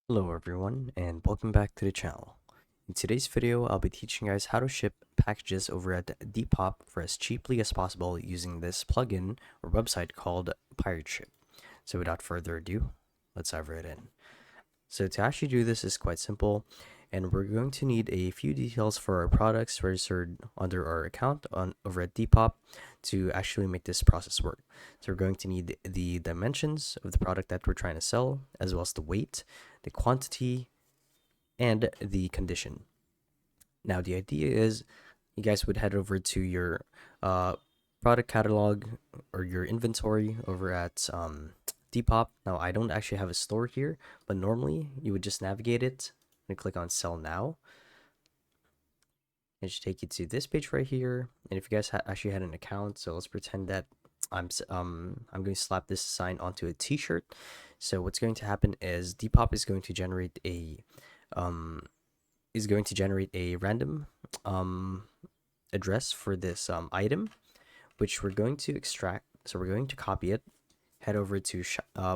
Hello everyone and welcome back to the channel. In today's video, I'll be teaching you guys how to ship packages over at Depop for as cheaply as possible using this plugin or website called Pirate Ship. So without further ado, let's dive right in. So to actually do this is quite simple, and we're going to need a few details for our products registered under our account over at Depop to actually make this process work. So we're going to need the dimensions of the product that we're trying to sell, as well as the weight, the quantity, and the condition. Now the idea is you guys would head over to your product catalog or your inventory over at Depop. Now I don't actually have a store here, but normally you would just navigate it and click on Sell Now. It should take you to this page right here. And if you guys actually had an account, so let's pretend that I'm going to slap this sign onto a T-shirt. So what's going to happen is Depop is going to generate a random address for this item, which we're going to extract. So we're going to copy it, head over to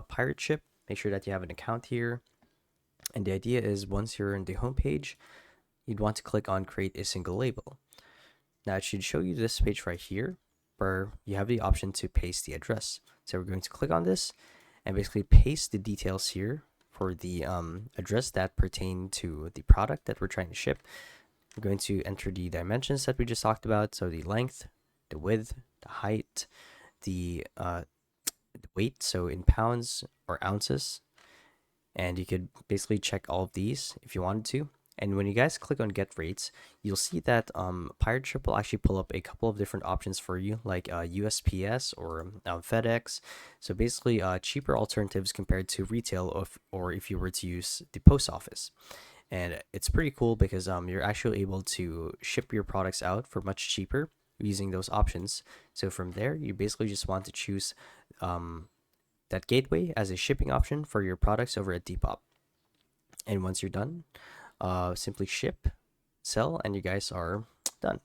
Pirate Ship. Make sure that you have an account here. And the idea is once you're in the home page, you'd want to click on Create a Single Label. Now it should show you this page right here where you have the option to paste the address. So we're going to click on this and basically paste the details here for the address that pertain to the product that we're trying to ship. We're going to enter the dimensions that we just talked about. So the length, the width, the height, the weight, so in pounds or ounces. And you could basically check all of these if you wanted to. And when you guys click on get rates, you'll see that Pirate Ship will actually pull up a couple of different options for you, like USPS or FedEx. So basically, cheaper alternatives compared to retail, or if you were to use the post office. And it's pretty cool because you're actually able to ship your products out for much cheaper using those options. So from there, you basically just want to choose that gateway as a shipping option for your products over at Depop. And once you're done, simply ship, sell, and you guys are done.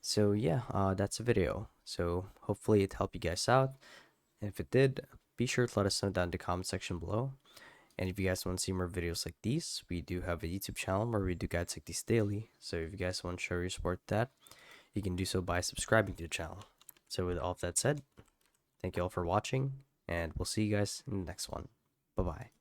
So yeah, that's the video. So hopefully it helped you guys out. And if it did, be sure to let us know down in the comment section below. And if you guys want to see more videos like these, we do have a YouTube channel where we do guides like these daily. So if you guys want to show your support that, you can do so by subscribing to the channel. So with all of that said, thank you all for watching, and we'll see you guys in the next one. Bye bye.